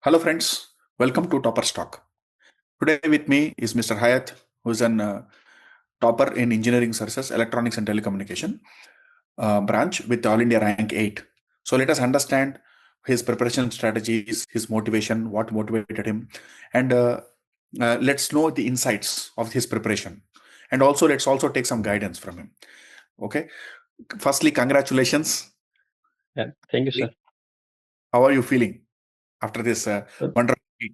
Hello friends, welcome to Topper's Talk. Today with me is Mr. Hayat, who is an topper in Engineering Services, Electronics and Telecommunication branch with All India rank 8. So let us understand his preparation strategies, his motivation, what motivated him, and let's know the insights of his preparation. And also let's also take some guidance from him. Okay. Firstly, congratulations. Yeah, thank you, sir. How are you feeling after this wonderful feat?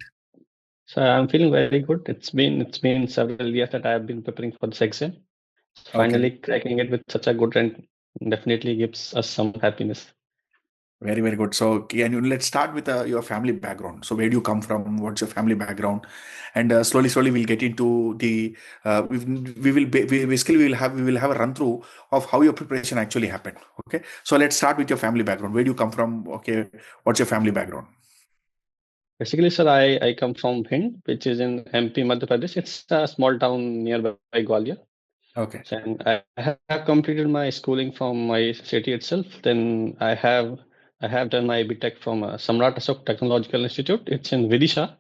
So I'm feeling very good. It's been several years that I have been preparing for this exam. Finally cracking it with such a good rank definitely gives us some happiness. Very, very good. So, let's start with your family background. So, where do you come from? What's your family background? And slowly, we'll get into the. We will have a run through of how your preparation actually happened. Okay. So, let's start with your family background. Where do you come from? Okay. What's your family background? Basically, sir, I come from Hind, which is in MP, Madhya Pradesh. It's a small town nearby Gwalior. Okay. And I have completed my schooling from my city itself. Then I have done my BTech from Samrat Ashok Technological Institute. It's in Vidisha.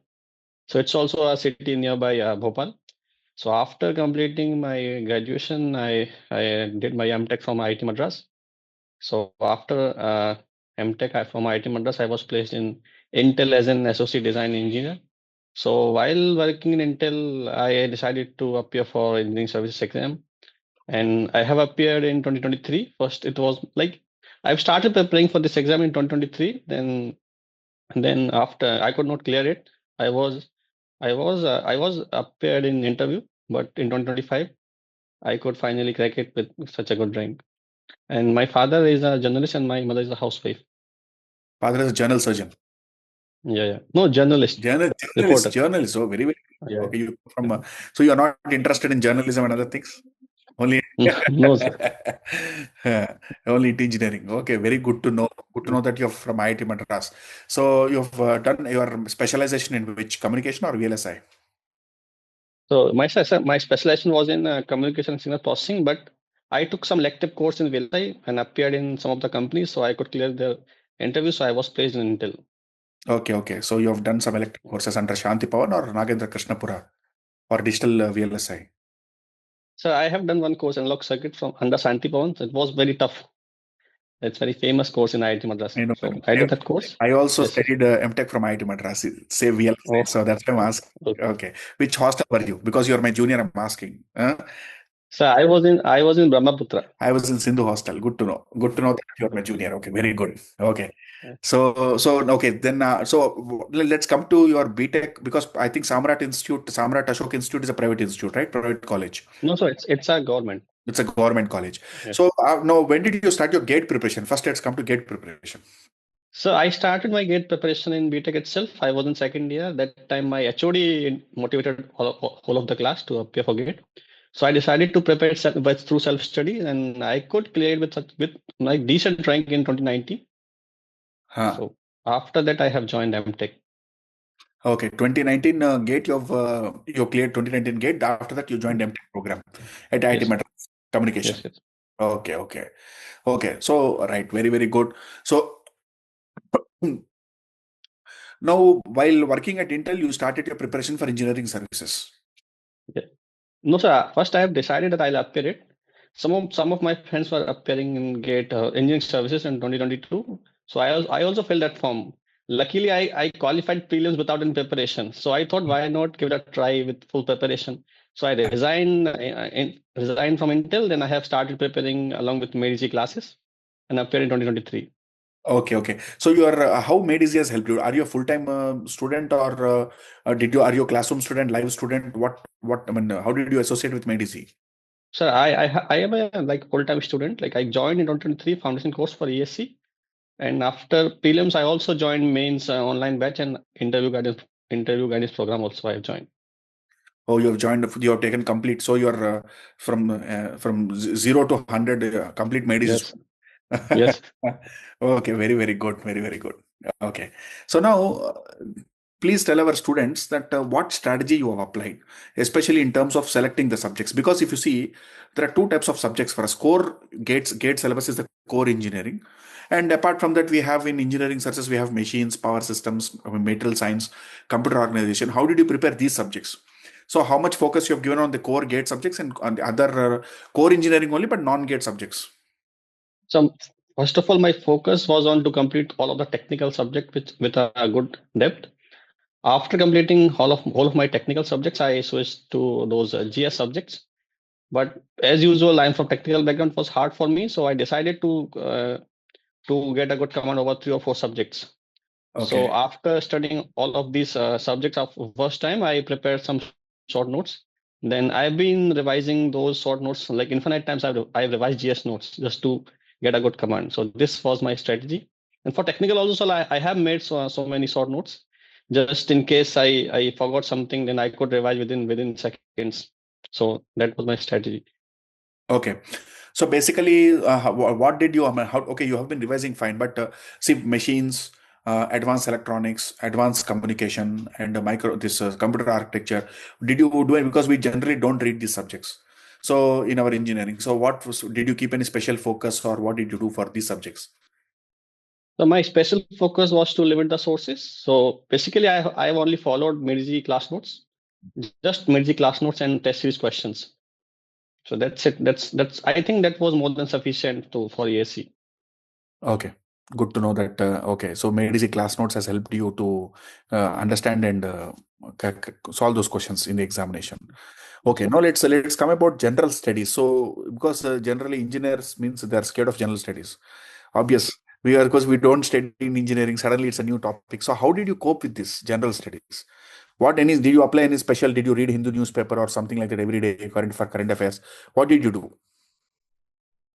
So it's also a city nearby Bhopal. So after completing my graduation, I did my MTech from IIT Madras. So after MTech from IIT Madras, I was placed in Intel as an associate design engineer. So while working in Intel, I decided to appear for engineering services exam, and I have appeared in 2023. First, it was like I've started preparing for this exam in 2023. Then after I could not clear it, I was I was appeared in interview, but in 2025 I could finally crack it with such a good rank. And my father is a journalist and my mother is a housewife. Father is a journal surgeon. Yeah. No, journalist. Reporter. Journalist. Oh, very, very. Yeah. Okay. You from. So you're not interested in journalism and other things? Only. No, sir. Only engineering. Okay, very good to know. Good to know that you're from IIT Madras. So you've done your specialization in which, communication or VLSI? So my specialization was in communication and signal processing, but I took some elective course in VLSI and appeared in some of the companies, so I could clear the interview. So I was placed in Intel. Okay. So you have done some elective courses under Shanti Pawan or Nagendra Krishnapura or digital VLSI? So I have done one course analog circuit from under Shanti Pawan. It was very tough. It's very famous course in IIT Madras. I know. So I did that course. I also Yes, studied MTech from IIT Madras, say VLSI. Oh. So that's why I'm asking. Okay. Which hostel were you? Because you're my junior, I'm asking. So I was in Brahmaputra. I was in Sindhu hostel. Good to know. Good to know that you're my junior. Okay, very good. Okay. Yeah. So okay, then let's come to your BTech, because I think Samrat Ashok Institute is a private institute, right? Private college. No, so it's a government. It's a government college. Yes. So now, when did you start your GATE preparation? First, let's come to GATE preparation. So I started my GATE preparation in BTech itself. I was in second year. That time my HOD motivated all of the class to appear for GATE. So I decided to prepare it through self-study, and I could clear it with like decent rank in 2019. So after that, I have joined MTech. Okay, 2019 GATE, you cleared 2019 GATE. After that, you joined MTech program at IIT Madras Communication. Yes. Okay. So right, very, very good. So now, while working at Intel, you started your preparation for engineering services. Yeah. No, sir. First, I have decided that I'll appear it. Some of my friends were appearing in GATE engineering services in 2022. So I also filled that form. Luckily, I qualified prelims without any preparation. So I thought, why not give it a try with full preparation? So I resigned from Intel. Then I have started preparing along with MEDIC classes and appeared in 2023. Okay. So how MEDIC has helped you? Are you a full-time student, or are you a classroom student, live student? How did you associate with MEDIC? Sir, I am a full-time student. Like I joined in 2023 foundation course for ESE. And after prelims, I also joined mains online batch and interview guidance program also I have joined. Oh, you have joined. You have taken complete. So you're from 0 to 100 complete MEDIC. Yes. Okay, very, very good. Very, very good. Okay. So now, please tell our students that what strategy you have applied, especially in terms of selecting the subjects. Because if you see, there are two types of subjects for us. Core GATE syllabus is the core engineering. And apart from that, we have in engineering such we have machines, power systems, material science, computer organization. How did you prepare these subjects? So how much focus you have given on the core gate subjects and on the other core engineering only, but non-gate subjects? So first of all, my focus was on to complete all of the technical subject with a good depth. After completing all of my technical subjects, I switched to those GS subjects. But as usual, I'm from technical background. It was hard for me, so I decided to get a good command over 3 or 4 subjects. So Okay. after studying all of these subjects of first time, I prepared some short notes. Then I've been revising those short notes like infinite times. I've revised GS notes just to get a good command. So this was my strategy. And for technical also, I have made so many short notes just in case I forgot something. Then I could revise within seconds. So that was my strategy. Okay. So basically, what did you, I mean, how, okay, you have been revising fine, but see, machines, advanced electronics, advanced communication, and this computer architecture, did you do it? Because we generally don't read these subjects. So in our engineering, so did you keep any special focus or what did you do for these subjects? So my special focus was to limit the sources. So basically, I've only followed mid class notes, just mid class notes and test series questions. So that's it. That's. I think that was more than sufficient for ESE. Okay, good to know that. Okay, so maybe class notes has helped you to understand and solve those questions in the examination. Okay, now let's come about general studies. So because generally engineers means they are scared of general studies. Obvious, we are because we don't study in engineering. Suddenly it's a new topic. So how did you cope with this general studies? What any did you apply any special? Did you read Hindu newspaper or something like that every day current affairs? What did you do?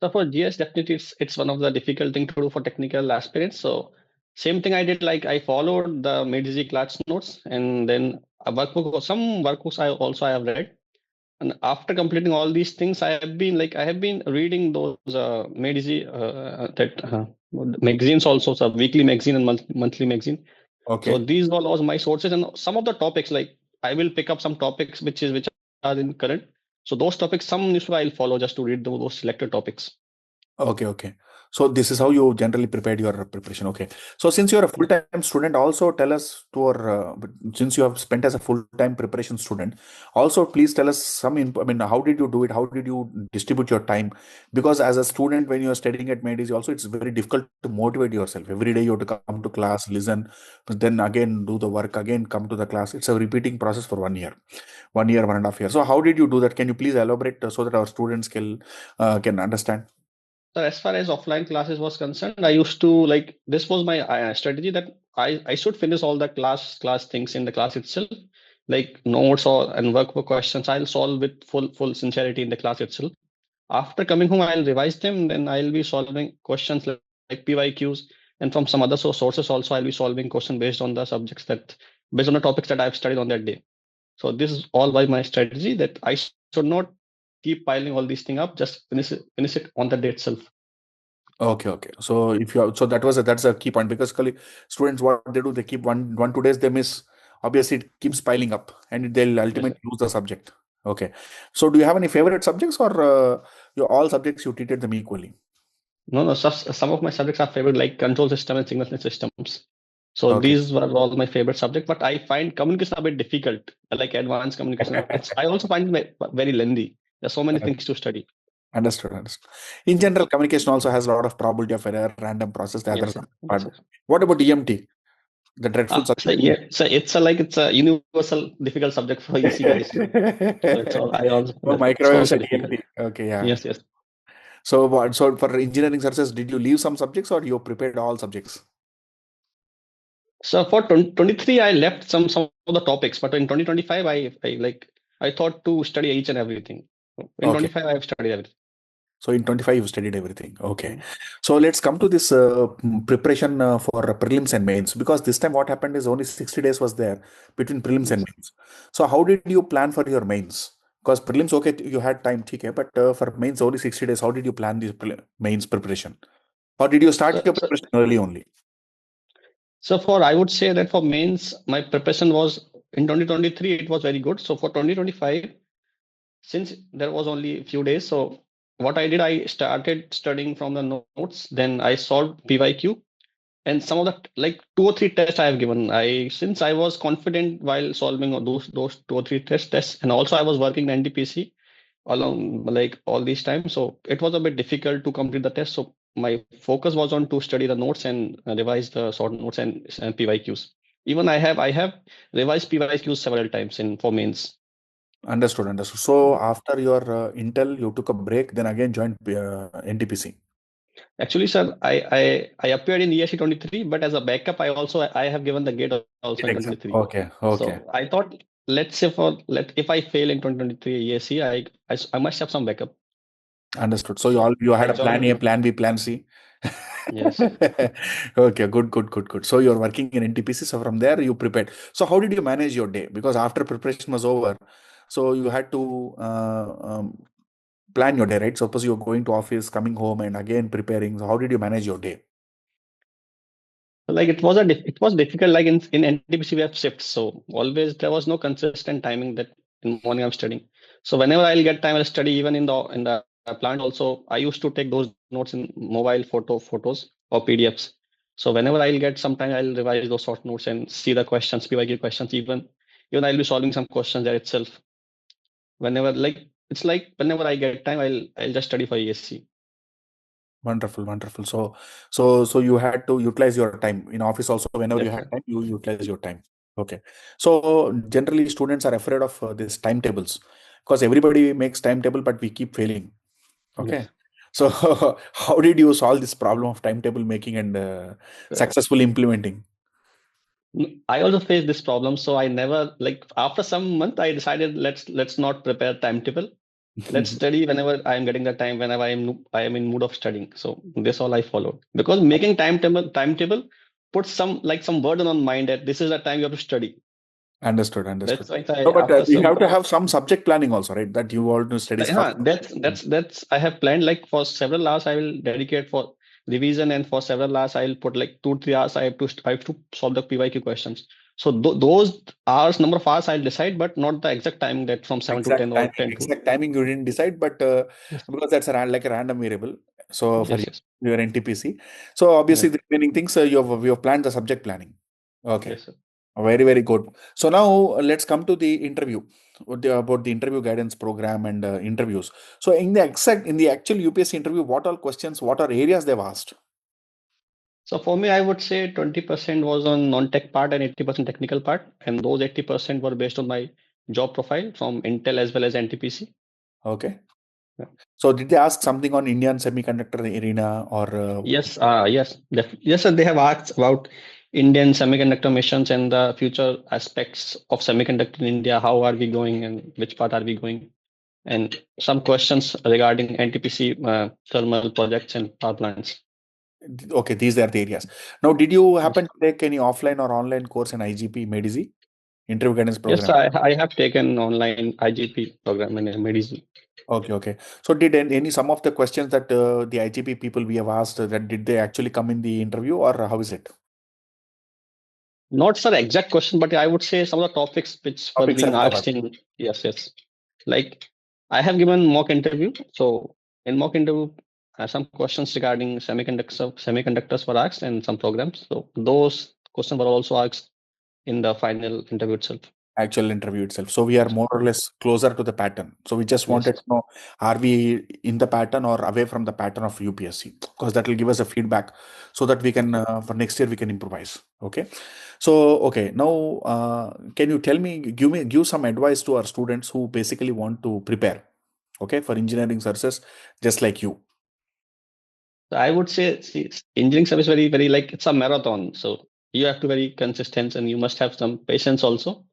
So for GS, definitely it's one of the difficult thing to do for technical aspirants. So same thing I did. Like I followed the mid class notes and then a workbook. Some workbooks I have read. And after completing all these things, I have been reading those magazines also, so weekly magazine and monthly magazine. So Okay. these all was my sources, and some of the topics like I will pick up some topics which are in current. So those topics, some newspaper I'll follow just to read those selected topics. Okay, okay. So this is how you generally prepared your preparation. Okay. So since you're a Yeah. full-time student, also tell us to our, since you have spent as a full-time preparation student, also please tell us some, I mean, how did you do it? How did you distribute your time? Because as a student, when you're studying at MADIS, also it's very difficult to motivate yourself. Every day you have to come to class, listen, but then again do the work, again come to the class. It's a repeating process for 1 year, 1 year, 1.5 years. So how did you do that? Can you please elaborate so that our students can understand? So as far as offline classes was concerned, I used to like this was my strategy that I should finish all the class things in the class itself, like notes or and workbook questions. I'll solve with full sincerity in the class itself. After coming home, I'll revise them. Then I'll be solving questions like PYQs, and from some other sources also I'll be solving question based on the topics that I've studied on that day. So this is all by my strategy that I should not keep piling all these things up. Just finish it on the day itself. Okay, okay. So if you so that's a key point because students what they do they keep 1 2 days they miss. Obviously, it keeps piling up and they'll Yes, ultimately sir. lose the subject. Okay. So do you have any favorite subjects or all subjects you treated them equally? No, no. Some of my subjects are favorite, like control system and signal systems. So Okay. these were all my favorite subject. But I find communication a bit difficult, like advanced communication. I also find it very lengthy. There's so many things to study. Understood, understood. In general, communication also has a lot of probability of error, random process, the other Yes, sir. Yes, part. sir. What about EMT? The dreadful So subject? yeah, so it's a universal difficult subject for EC guys. So it's all I also Oh, it's microwaves also and difficult. EMT. Okay, yeah. Yes, yes. So what? So for engineering services, did you leave some subjects or you prepared all subjects? So for 2023, I left some of the topics, but in 2025, I thought to study each and everything. In Okay. 25, I've studied everything. So in 25, you studied everything. Okay. Mm. So let's come to this preparation for prelims and mains because this time what happened is only 60 days was there between prelims and Yes. mains. So how did you plan for your mains? Because prelims, okay, you had time, okay, but for mains only 60 days. How did you plan this mains preparation? Or did you start So, your so, preparation early only? so for I would say that for mains, my preparation was in 2023, it was very good. So for 2025, since there was only a few days, so what I did, I started studying from the notes. Then I solved PYQ, and some of the like 2 or 3 tests I have given. Since I was confident while solving those 2 or 3 tests, and also I was working in NTPC along like all these times, so it was a bit difficult to complete the test. So my focus was on to study the notes and revise the short notes and PYQs. Even I have revised PYQs several times in for mains. Understood, understood. So after your Intel, you took a break, then again joined NTPC. Actually, sir, I appeared in ESE 23, but as a backup, I have given the gate also It in exam. 2023. Okay, okay. So I thought, let's say if I fail in 2023 ESE, I must have some backup. Understood. So So you had I a plan A, joined. plan B, plan C. Yes. Okay, good, good, good, good. So you're working in NTPC. So from there you prepared. So how did you manage your day? Because after preparation was over, so you had to plan your day, right? Suppose you're going to office, coming home, and again preparing. So how did you manage your day? Like it was difficult. Like in NTPC we have shifts, so always there was no consistent timing that in morning I'm studying. So whenever I'll get time, I'll study. Even in the plant also, I used to take those notes in mobile photos or PDFs. So whenever I'll get some time, I'll revise those short notes and see the questions, PYQ questions. Even I'll be solving some questions there itself. Whenever it's like whenever I get time, I'll just study for ESC. Wonderful, wonderful. So you had to utilize your time in office also. Whenever you Yes, had sir. time, you utilize your time. Okay. So generally, students are afraid of these timetables because everybody makes timetable, but we keep failing. Okay. Yes. So how did you solve this problem of timetable making and successfully implementing? I also face this problem, so I never like after some month I decided let's not prepare timetable. Let's study whenever I am getting the time, whenever I am in mood of studying. So this all I followed because making timetable puts some burden on mind that this is the time you have to study. Understood, understood. That's why No, I but after you some have to have some subject planning also, right? That you want to study first. that's I have planned like for several hours I will dedicate for revision, and for several hours I'll put like 2 3 hours I have to solve the PYQ questions. So those hours, number of hours I'll decide, but not the exact time that from 7 to 10 or 10 to. Exact timing you didn't decide, but Yes, because that's like a random variable. So for yes, you, yes, your NTPC. So obviously yes, the remaining things you have planned the subject planning. Okay. yes, sir. Very, very good. So now let's come to the interview. About the interview guidance program and interviews. So in the actual UPSC interview, what all questions, what are areas they've asked? So for me, I would say 20% was on non-tech part and 80% technical part, and those 80% were based on my job profile from Intel as well as NTPC. Okay. Yeah. So did they ask something on Indian semiconductor arena or Yes, sir. They have asked about Indian semiconductor missions and the future aspects of semiconductor in India. How are we going, and which part are we going? And some questions regarding NTPC thermal projects and power plants. okay, these are the areas. Now, did you Yes, happen to take any offline or online course in IGP Medici interview guidance yes, program? I have taken online IGP program in medicine. Okay, okay. So did any some of the questions that the IGP people we have asked that did they actually come in the interview or how is it? Not for the exact question, but I would say some of the topics which were Topics being have asked covered. in. Yes, yes. Like I have given mock interview. So in mock interview, some questions regarding semiconductors were asked and some programs. So those questions were also asked in the final interview itself. Actual interview itself. So we are more or less closer to the pattern. So we just Yes, wanted to know, are we in the pattern or away from the pattern of UPSC? Because that will give us a feedback so that we can, for next year, we can improvise. Okay. So, okay. Now, can you tell me, give some advice to our students who basically want to prepare, okay, for engineering services, just like you. so I would say see, engineering service very like it's a marathon. So you have to very consistent and you must have some patience also.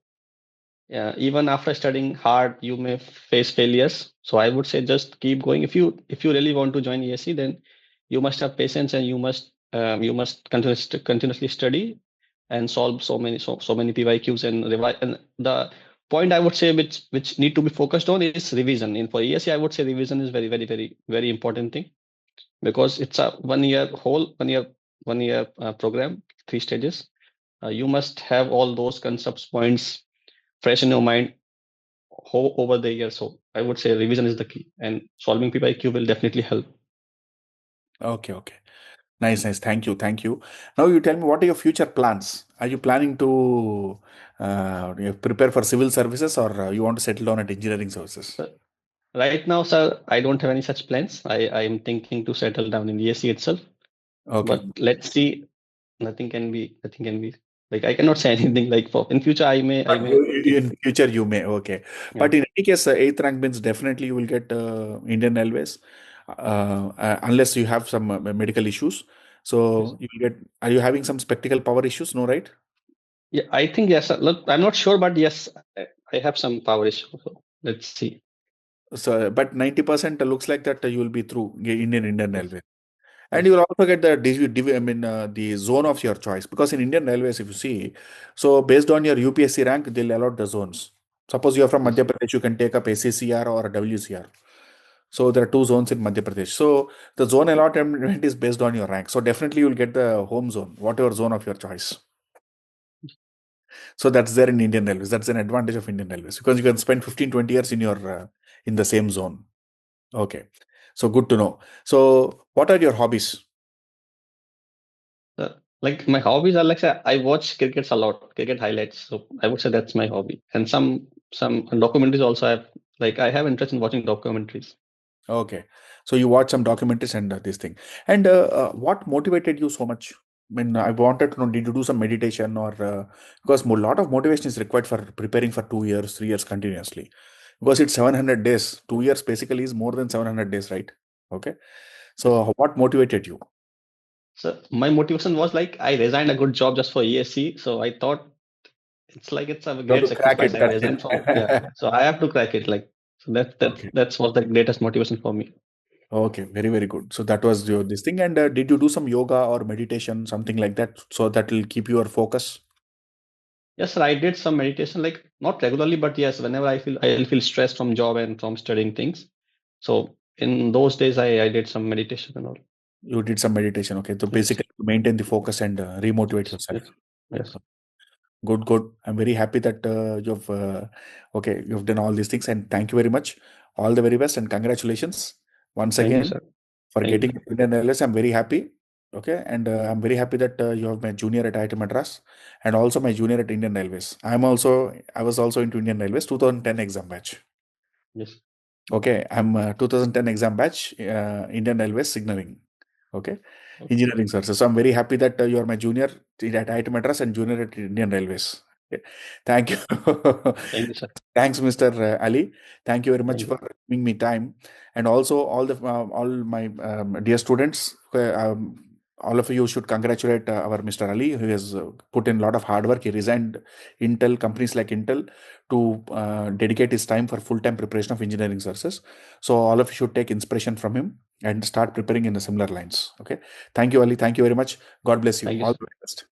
Yeah, even after studying hard you may face failures, so I would say just keep going. If you really want to join ESC, then you must have patience and you must continuously study and solve so many PYQs and revise. And the point I would say which need to be focused on is revision. In for ESC, I would say revision is very important thing, because it's a 1 year program, 3 stages. You must have all those concepts points fresh in your mind over the years. So I would say revision is the key, and solving PYQ will definitely help. Okay, okay. Nice, nice. Thank you, thank you. Now you tell me, what are your future plans? Are you planning to prepare for civil services, or you want to settle down at engineering services? So right now, sir, I don't have any such plans. I am thinking to settle down in ESE itself, Okay. but let's see. Nothing can be like I cannot say anything like for in future. I But may think. in future you may, okay. Yeah. But in any case, eighth rank means definitely you will get Indian Railways, unless you have some medical issues. Yes. So you will get. Are you having some spectacle power issues? No, right? Yeah, I think yes. Look, I'm not sure, but yes, I have some power issue. So let's see. So, but 90% looks like that you will be through Indian Yes. Railway. And you Yes. will also get the the zone of your choice, because in Indian Railways, if you see, so based on your UPSC rank, they'll allot the zones. Suppose you are from Yes. Madhya Pradesh, you can take up ACCR or WCR. So there are two zones in Madhya Pradesh. So the zone allotment is based on your rank. So definitely you'll get the home zone, whatever zone of your choice. So that's there in Indian Railways. That's an advantage of Indian Railways, because you can spend 15, 20 years in your in the same zone. Okay. So good to know. So what are your hobbies? Like my hobbies are like I watch crickets a lot, cricket highlights. So I would say that's my hobby. And some documentaries also I have, like I have interest in watching documentaries. Okay. So you watch some documentaries and this thing. And what motivated you so much? I mean, I wanted to know, did you do some meditation, or because a lot of motivation is required for preparing for 2 years, 3 years continuously. Because it's 700 days. 2 years basically is more than 700 days, right? Okay. Yes. So what motivated you? So my motivation was like I resigned a good job just for ESC. So I thought it's a You have great to crack sacrifice. it. I That's resigned from, yeah. it. So I have to crack it. Like so Okay. that's was the greatest motivation for me. Okay. Very, very good. So that was your this thing. And did you do some yoga or meditation, something like that, so that will keep your focus? Yes, sir, I did some meditation, like not regularly, but yes, whenever I'll feel stressed from job and from studying things. So in those days, I did some meditation and all. You did some meditation. Okay. So Yes, basically to maintain the focus and remotivate yes, yourself. yes, yes. Good, good. I'm very happy that okay, you've done all these things, and thank you very much. All the very best and congratulations once Thank you, again sir. for Thank getting you. Indian LS. I'm very happy. Okay, and I'm very happy that you have my junior at IIT Madras and also my junior at Indian Railways. I was also into Indian Railways 2010 exam batch. Yes. Okay, I'm 2010 exam batch, Indian Railways signaling. Okay, Okay. engineering services. So I'm very happy that you are my junior at IIT Madras and junior at Indian Railways. Okay. Thank you. Thank you, sir. Thanks, Mr. Ali. Thank you very much Thank you. for giving me time, and also all my dear students. All of you should congratulate our Mr. Ali, who has put in a lot of hard work. He resigned Intel, companies like Intel, to dedicate his time for full-time preparation of engineering services. So all of you should take inspiration from him and start preparing in the similar lines. Okay. Thank you, Ali. Thank you very much. God bless you. Thank you, All sir. the best.